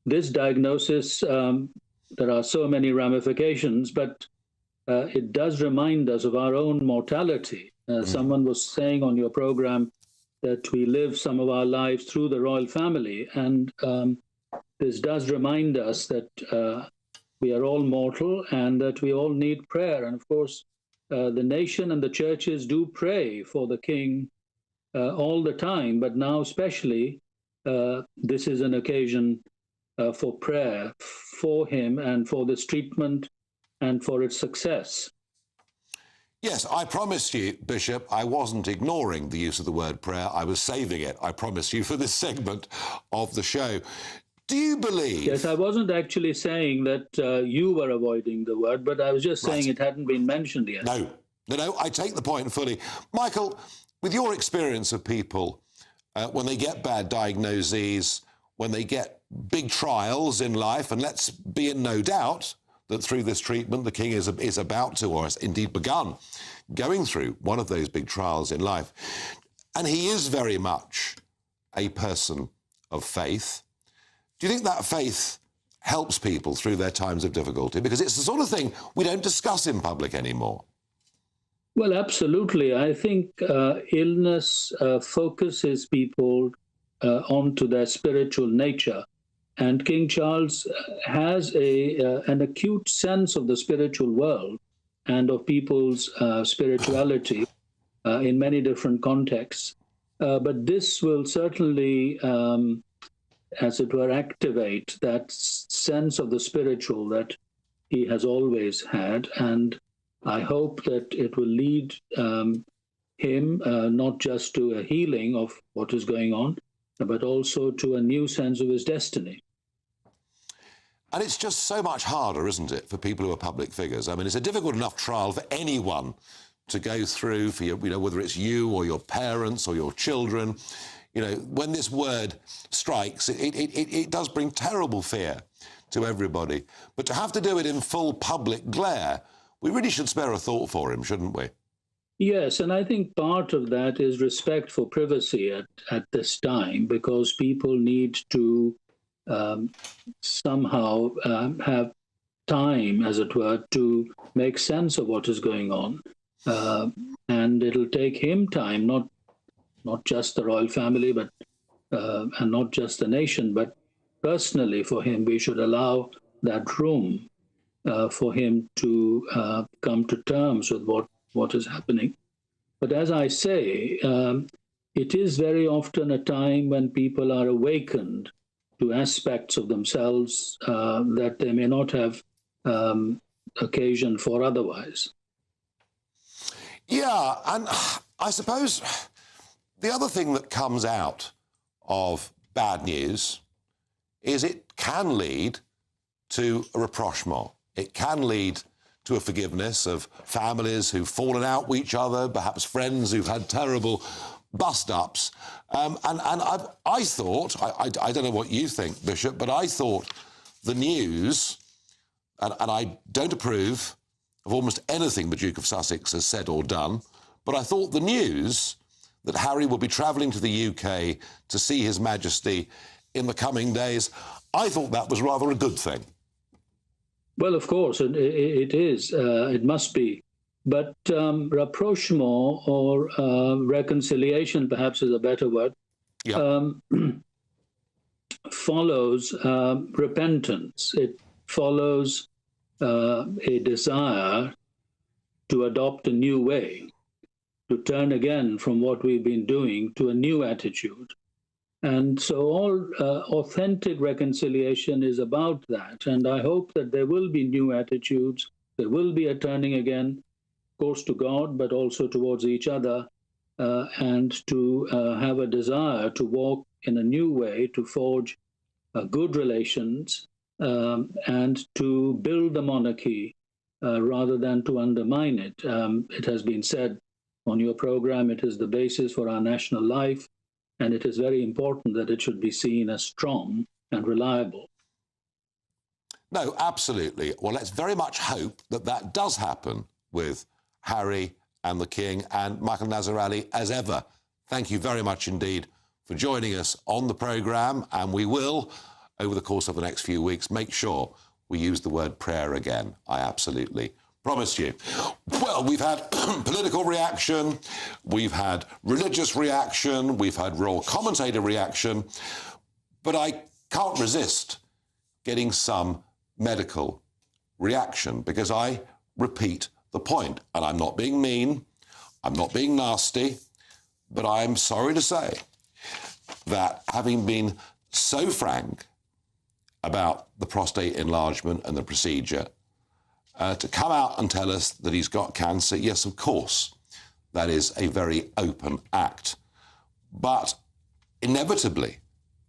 this diagnosis, there are so many ramifications, but it does remind us of our own mortality. Someone was saying on your program that we live some of our lives through the royal family, and this does remind us that we are all mortal and that we all need prayer. And of course, the nation and the churches do pray for the king all the time, but now especially this is an occasion for prayer for him and for this treatment and for its success. Yes, I promised you, Bishop, I wasn't ignoring the use of the word prayer. I was saving it, I promise you, for this segment of the show. Do you believe... Yes, I wasn't actually saying that you were avoiding the word, but I was just saying it hadn't been mentioned yet. No, I take the point fully. Michael, with your experience of people, when they get bad diagnoses, when they get big trials in life, and let's be in no doubt that through this treatment the king is about to, or has indeed begun, going through one of those big trials in life. And he is very much a person of faith. Do you think that faith helps people through their times of difficulty? Because it's the sort of thing we don't discuss in public anymore. Well, absolutely. I think illness focuses people onto their spiritual nature. And King Charles has an acute sense of the spiritual world and of people's spirituality in many different contexts. But this will certainly, as it were, activate that sense of the spiritual that he has always had. And I hope that it will lead him not just to a healing of what is going on, but also to a new sense of his destiny. And it's just so much harder, isn't it, for people who are public figures? I mean, it's a difficult enough trial for anyone to go through, for your, whether it's you or your parents or your children. When this word strikes, it does bring terrible fear to everybody. But to have to do it in full public glare, we really should spare a thought for him, shouldn't we? Yes, and I think part of that is respect for privacy at this time, because people need to somehow have time, as it were, to make sense of what is going on. And it'll take him time, not just the royal family, but and not just the nation, but personally for him, we should allow that room for him to come to terms with what is happening. But as I say, it is very often a time when people are awakened to aspects of themselves that they may not have occasion for otherwise. Yeah, and I suppose the other thing that comes out of bad news is it can lead to a rapprochement. It can lead to a forgiveness of families who've fallen out with each other, perhaps friends who've had terrible bust-ups. And I thought, I don't know what you think, Bishop, but I thought the news, and I don't approve of almost anything the Duke of Sussex has said or done, but I thought the news that Harry will be travelling to the UK to see His Majesty in the coming days, I thought that was rather a good thing. Well, of course, it is. It must be. But rapprochement or reconciliation, perhaps is a better word, follows repentance. It follows a desire to adopt a new way, to turn again from what we've been doing to a new attitude. And so all authentic reconciliation is about that. And I hope that there will be new attitudes. There will be a turning again, of course, to God, but also towards each other, and to have a desire to walk in a new way, to forge good relations, and to build the monarchy rather than to undermine it. It has been said on your program, it is the basis for our national life, and it is very important that it should be seen as strong and reliable. No, absolutely. Well, let's very much hope that that does happen with Harry and the King, and Michael Nazarali, as ever. Thank you very much indeed for joining us on the programme, and we will, over the course of the next few weeks, make sure we use the word prayer again. I absolutely promise you. Well, we've had political reaction, we've had religious reaction, we've had royal commentator reaction, but I can't resist getting some medical reaction, because I repeat the point, and I'm not being mean, I'm not being nasty, but I'm sorry to say that having been so frank about the prostate enlargement and the procedure, to come out and tell us that he's got cancer, yes, of course, that is a very open act. But inevitably,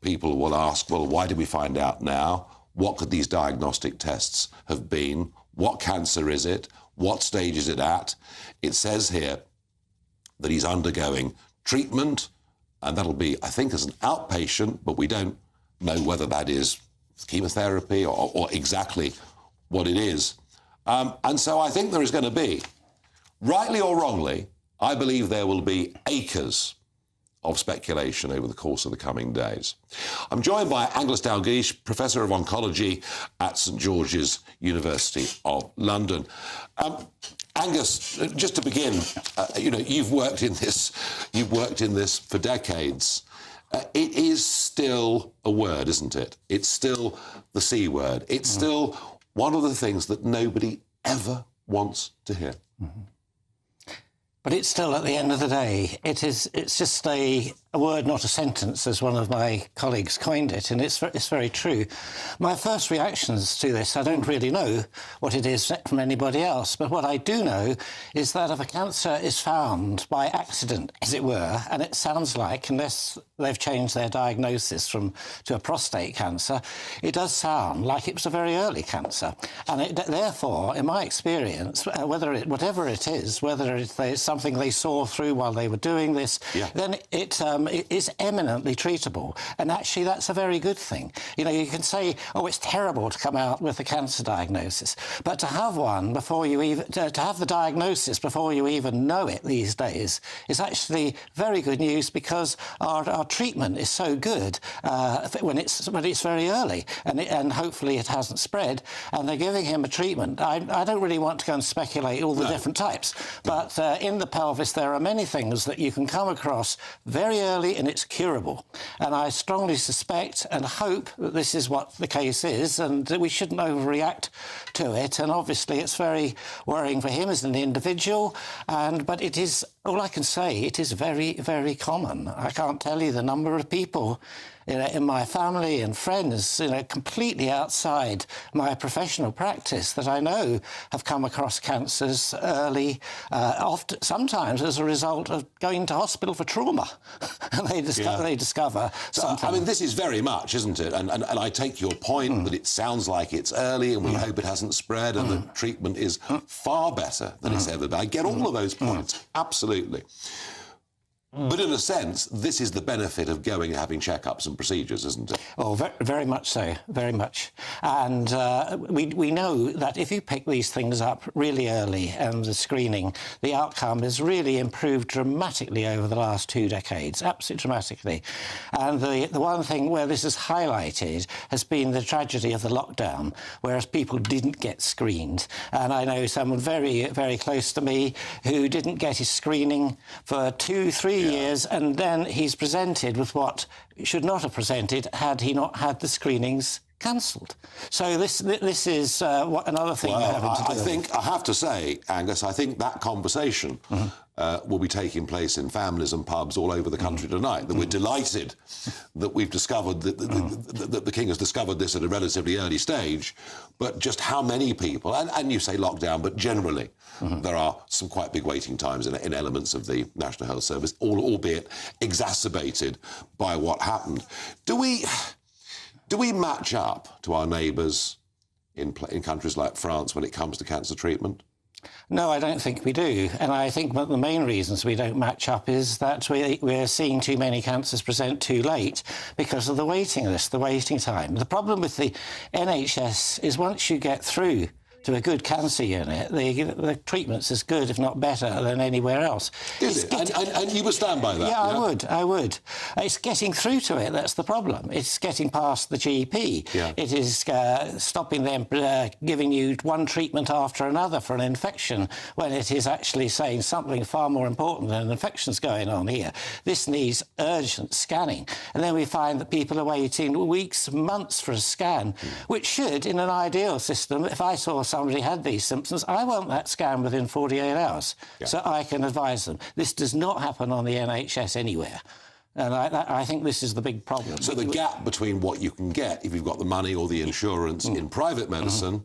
people will ask, well, why did we find out now? What could these diagnostic tests have been? What cancer is it? What stage is it at? It says here that he's undergoing treatment, and that'll be, I think, as an outpatient, but we don't know whether that is chemotherapy or exactly what it is. And so I think there is going to be, rightly or wrongly, I believe there will be acres of speculation over the course of the coming days. I'm joined by Angus Dalgleish, Professor of Oncology at St George's University of London. Angus, just to begin, you've worked in this for decades. It is still a word, isn't it? It's still the C word. It's still one of the things that nobody ever wants to hear. But it's still, at the end of the day, it's just a word, not a sentence, as one of my colleagues coined it, and it's very true. My first reactions to this, I don't really know what it is from anybody else, but what I do know is that if a cancer is found by accident, as it were, and it sounds like, unless they've changed their diagnosis to a prostate cancer, it does sound like it was a very early cancer. And therefore, in my experience, whatever it is, whether it's something they saw through while they were doing this, then it is eminently treatable. And actually, that's a very good thing. You know, you can say, oh, it's terrible to come out with a cancer diagnosis, but to have one before you even, to have the diagnosis before you even know it these days is actually very good news, because our treatment is so good when it's very early, and hopefully it hasn't spread, and they're giving him a treatment. I don't really want to go and speculate all the different types, but in the pelvis there are many things that you can come across very early, and it's curable. And I strongly suspect and hope that this is what the case is, and that we shouldn't overreact to it. And obviously it's very worrying for him as an individual, but it is, all I can say, it is very, very common. I can't tell you the number of people in my family and friends, completely outside my professional practice, that I know have come across cancers early, sometimes as a result of going to hospital for trauma. And they discover something. I mean, this is very much, isn't it? And I take your point that it sounds like it's early, and we hope it hasn't spread, and the treatment is far better than it's ever been. I get all of those points, absolutely. But in a sense, this is the benefit of going and having checkups and procedures, isn't it? Oh, very much so, very much. And we know that if you pick these things up really early, and the screening, the outcome has really improved dramatically over the last 2 decades, absolutely dramatically. And the one thing where this is highlighted has been the tragedy of the lockdown, whereas people didn't get screened. And I know someone very, very close to me who didn't get his screening for 2-3 years, and then he's presented with what should not have presented had he not had the screenings cancelled. So this is another thing we're having to do. I think, I have to say, Angus, I think that conversation will be taking place in families and pubs all over the country tonight, that we're delighted that we've discovered that the King has discovered this at a relatively early stage, but just how many people, and you say lockdown, but generally there are some quite big waiting times in elements of the National Health Service, albeit exacerbated by what happened. Do we match up to our neighbours in countries like France when it comes to cancer treatment? No, I don't think we do. And I think one of the main reasons we don't match up is that we're seeing too many cancers present too late because of the waiting list, the waiting time. The problem with the NHS is once you get through to a good cancer unit, the treatment's as good, if not better, than anywhere else. Is it? And you would stand by that? Yeah, I would. It's getting through to it that's the problem. It's getting past the GP. Yeah. It is stopping them giving you one treatment after another for an infection when it is actually saying something far more important than an infection's going on here. This needs urgent scanning. And then we find that people are waiting weeks, months for a scan, which should, in an ideal system, if I saw somebody had these symptoms, I want that scan within 48 hours so I can advise them. This does not happen on the NHS anywhere. And I think this is the big problem. So the gap between what you can get if you've got the money or the insurance in private medicine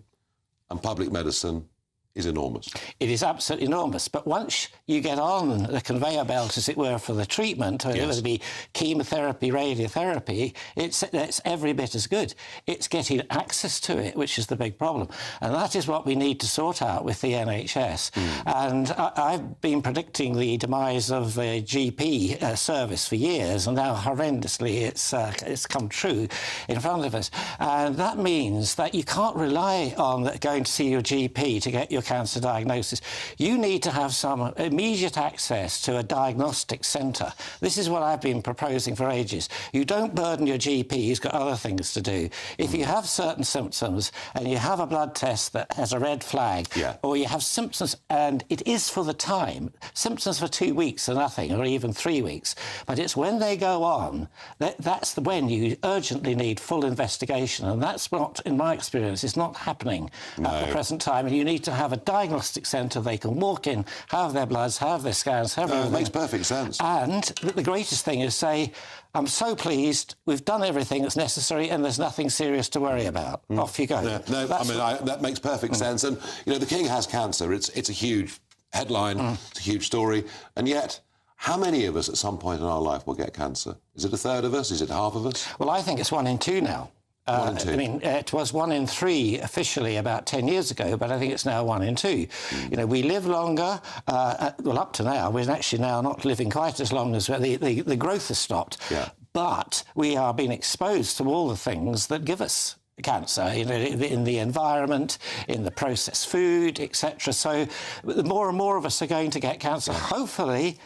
and public medicine is enormous. It is absolutely enormous. But once you get on the conveyor belt, as it were, for the treatment, whether it be chemotherapy, radiotherapy, it's every bit as good. It's getting access to it, which is the big problem. And that is what we need to sort out with the NHS. And I've been predicting the demise of the GP service for years, and now horrendously it's come true in front of us. And that means that you can't rely on going to see your GP to get your cancer diagnosis. You need to have some immediate access to a diagnostic centre. This is what I've been proposing for ages. You don't burden your GP, he's got other things to do. If you have certain symptoms and you have a blood test that has a red flag, or you have symptoms and it is for the time, symptoms for 2 weeks are nothing, or even 3 weeks, but it's when they go on, that's when you urgently need full investigation, and that's what, in my experience, is not happening at the present time, and you need to have a diagnostic centre they can walk in, have their bloods, have their scans, have everything. It makes perfect sense. And the greatest thing is say, I'm so pleased, we've done everything that's necessary and there's nothing serious to worry about. Off you go. Yeah. No, that makes perfect sense. And, you know, the King has cancer. It's a huge headline, it's a huge story. And yet, how many of us at some point in our life will get cancer? Is it a third of us? Is it half of us? Well, I think it's 1 in 2 now. 1 in 2. I mean, it was 1 in 3 officially about 10 years ago, but I think it's now 1 in 2. You know, we live longer. Well, up to now, we're actually now not living quite as long as the growth has stopped. Yeah. But we are being exposed to all the things that give us cancer, you know, in the environment, in the processed food, etc. So more and more of us are going to get cancer. Hopefully,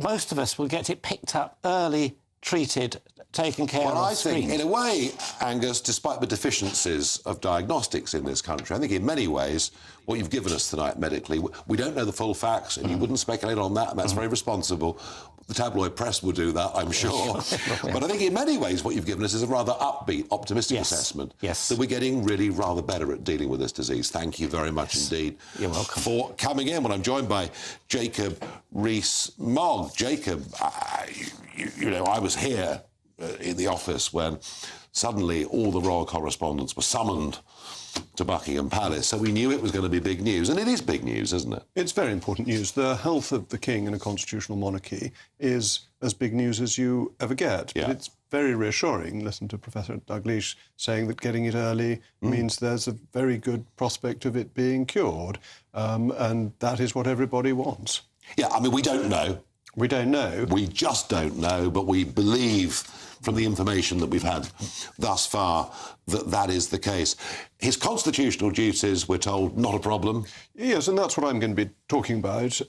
most of us will get it picked up early, treated, taken care of. Well, I think, in a way, Angus, despite the deficiencies of diagnostics in this country, I think in many ways what you've given us tonight medically, we don't know the full facts, and you wouldn't speculate on that, and that's very responsible. The tabloid press will do that, I'm sure. But I think in many ways what you've given us is a rather upbeat, optimistic assessment that we're getting really rather better at dealing with this disease. Thank you very much indeed. You're welcome. For coming in. Well, I'm joined by Jacob Rees-Mogg. Jacob, you know, I was here in the office when suddenly all the royal correspondents were summoned to Buckingham Palace, so we knew it was going to be big news, and it is big news, isn't it? It's very important news. The health of the king in a constitutional monarchy is as big news as you ever get. Yeah. But it's very reassuring. Listen to Professor Dalgleish saying that getting it early means there's a very good prospect of it being cured, and that is what everybody wants. Yeah, I mean, we don't know. We don't know. We just don't know, but we believe from the information that we've had thus far that that is the case. His constitutional duties, we're told, not a problem. Yes, and that's what I'm going to be talking about.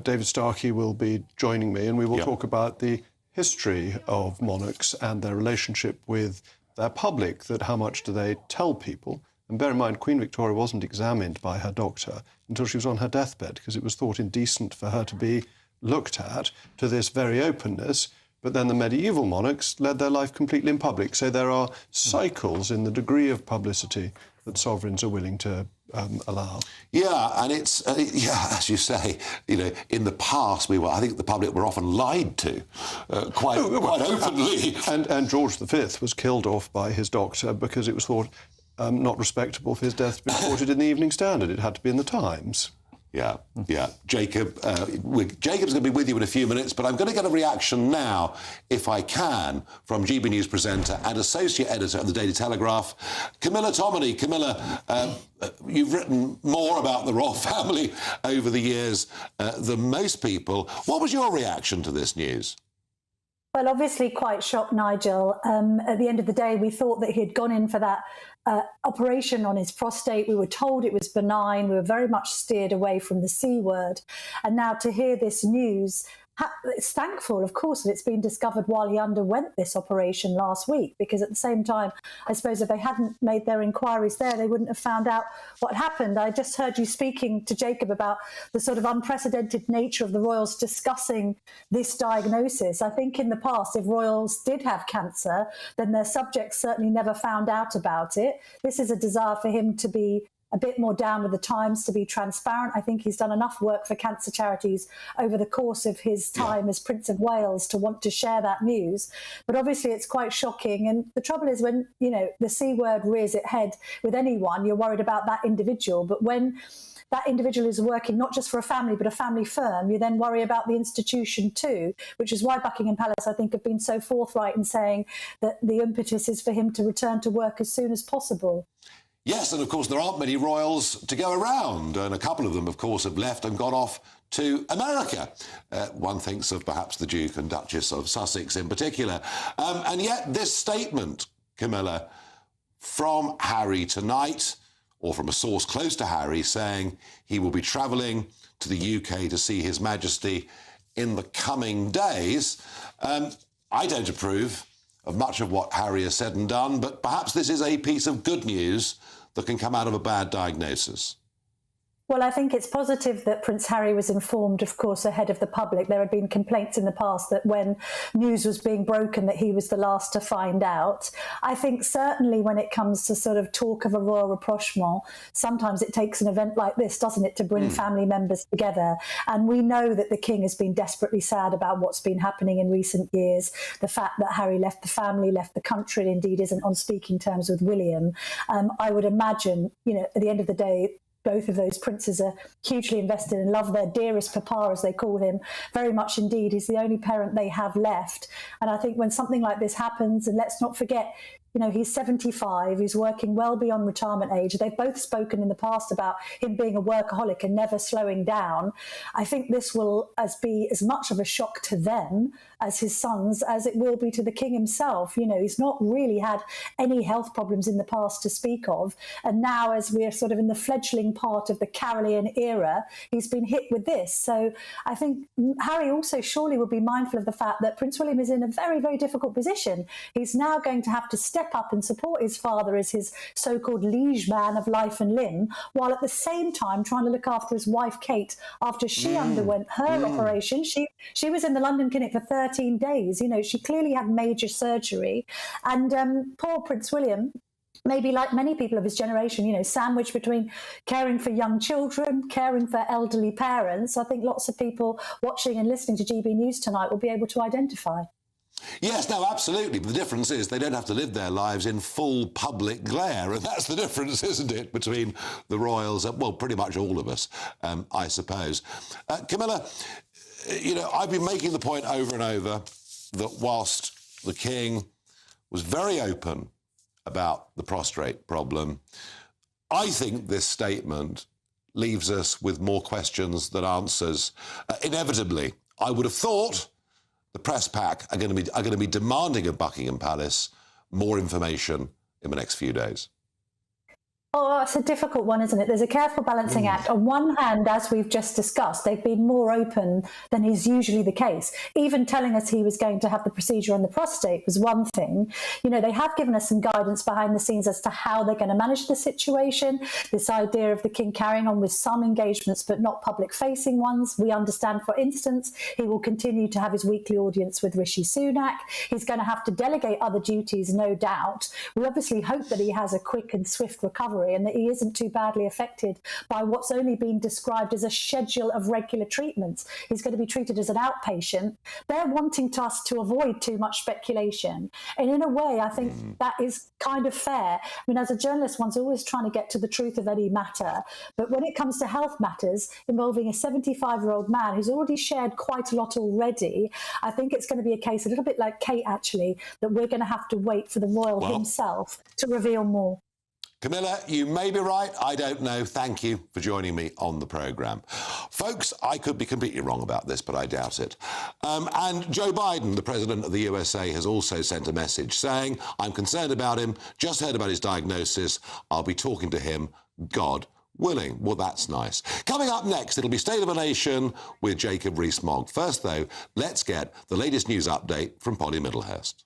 David Starkey will be joining me, and we will talk about the history of monarchs and their relationship with their public, that how much do they tell people. And bear in mind, Queen Victoria wasn't examined by her doctor until she was on her deathbed, because it was thought indecent for her to be looked at to this very openness. But then the medieval monarchs led their life completely in public. So there are cycles in the degree of publicity that sovereigns are willing to allow. Yeah, and it's, as you say, you know, in the past I think the public were often lied to quite openly. And George V was killed off by his doctor because it was thought not respectable for his death to be reported in the Evening Standard. It had to be in the Times. Yeah, yeah. Jacob, Jacob's going to be with you in a few minutes, but I'm going to get a reaction now, if I can, from GB News presenter and associate editor of the Daily Telegraph, Camilla Tominey. Camilla, you've written more about the royal family over the years than most people. What was your reaction to this news? Well, obviously quite shocked, Nigel. At the end of the day, we thought that he had gone in for that operation on his prostate. We were told it was benign. We were very much steered away from the C word. And now to hear this news, it's thankful, of course, that it's been discovered while he underwent this operation last week, because at the same time, I suppose if they hadn't made their inquiries there, they wouldn't have found out what happened. I just heard you speaking to Jacob about the sort of unprecedented nature of the royals discussing this diagnosis. I think in the past, if royals did have cancer, then their subjects certainly never found out about it. This is a desire for him to be a bit more down with the times, to be transparent. I think he's done enough work for cancer charities over the course of his time as Prince of Wales to want to share that news. But obviously it's quite shocking. And the trouble is when, you know, the C word rears its head with anyone, you're worried about that individual. But when that individual is working not just for a family, but a family firm, you then worry about the institution too, which is why Buckingham Palace, I think, have been so forthright in saying that the impetus is for him to return to work as soon as possible. Yes, and of course there aren't many royals to go around, and a couple of them, of course, have left and gone off to America. One thinks of perhaps the Duke and Duchess of Sussex in particular. And yet this statement, Camilla, from Harry tonight, or from a source close to Harry, saying he will be travelling to the UK to see His Majesty in the coming days, I don't approve of much of what Harry has said and done, but perhaps this is a piece of good news that can come out of a bad diagnosis. Well, I think it's positive that Prince Harry was informed, of course, ahead of the public. There had been complaints in the past that when news was being broken that he was the last to find out. I think certainly when it comes to sort of talk of a royal rapprochement, sometimes it takes an event like this, doesn't it, to bring family members together. And we know that the King has been desperately sad about what's been happening in recent years. The fact that Harry left the family, left the country, and indeed isn't on speaking terms with William. I would imagine, you know, at the end of the day, both of those princes are hugely invested and love their dearest papa, as they call him, very much indeed. He's the only parent they have left. And I think when something like this happens, and let's not forget, you know, he's 75, he's working well beyond retirement age. They've both spoken in the past about him being a workaholic and never slowing down. I think this will be as much of a shock to them as his sons as it will be to the King himself. You know, he's not really had any health problems in the past to speak of. And now, as we're sort of in the fledgling part of the Carolean era, he's been hit with this. So I think Harry also surely will be mindful of the fact that Prince William is in a very, very difficult position. He's now going to have to step up and support his father as his so-called liege man of life and limb, while at the same time trying to look after his wife, Kate, after she underwent her operation. She was in the London clinic for 13 days. You know, she clearly had major surgery. And poor Prince William, maybe like many people of his generation, you know, sandwiched between caring for young children, caring for elderly parents. I think lots of people watching and listening to GB News tonight will be able to identify. Yes, no, absolutely. But the difference is they don't have to live their lives in full public glare. And that's the difference, isn't it, between the royals and, well, pretty much all of us, I suppose. Camilla, you know, I've been making the point over and over that whilst the King was very open about the prostate problem, I think this statement leaves us with more questions than answers. Inevitably, I would have thought the press pack are going to be demanding of Buckingham Palace more information in the next few days. Oh, it's a difficult one, isn't it? There's a careful balancing act. On one hand, as we've just discussed, they've been more open than is usually the case. Even telling us he was going to have the procedure on the prostate was one thing. You know, they have given us some guidance behind the scenes as to how they're going to manage the situation. This idea of the King carrying on with some engagements, but not public-facing ones. We understand, for instance, he will continue to have his weekly audience with Rishi Sunak. He's going to have to delegate other duties, no doubt. We obviously hope that he has a quick and swift recovery and that he isn't too badly affected by what's only been described as a schedule of regular treatments. He's going to be treated as an outpatient. They're wanting us to avoid too much speculation. And in a way, I think that is kind of fair. I mean, as a journalist, one's always trying to get to the truth of any matter. But when it comes to health matters involving a 75-year-old man who's already shared quite a lot already, I think it's going to be a case, a little bit like Kate, actually, that we're going to have to wait for the royal himself to reveal more. Camilla, you may be right. I don't know. Thank you for joining me on the programme. Folks, I could be completely wrong about this, but I doubt it. And Joe Biden, the president of the USA, has also sent a message saying, I'm concerned about him, just heard about his diagnosis. I'll be talking to him, God willing. Well, that's nice. Coming up next, it'll be State of a Nation with Jacob Rees-Mogg. First, though, let's get the latest news update from Polly Middlehurst.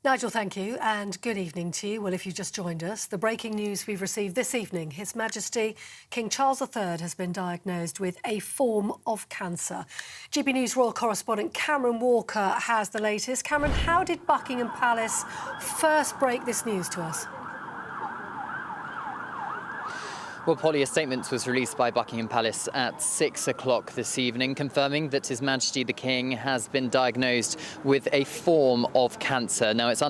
Nigel, thank you, and good evening to you. Well, if you just joined us, the breaking news we've received this evening, His Majesty King Charles III has been diagnosed with a form of cancer. GB News royal correspondent Cameron Walker has the latest. Cameron, how did Buckingham Palace first break this news to us? Well, Polly, a statement was released by Buckingham Palace at 6 o'clock this evening, confirming that His Majesty the King has been diagnosed with a form of cancer. Now, it's under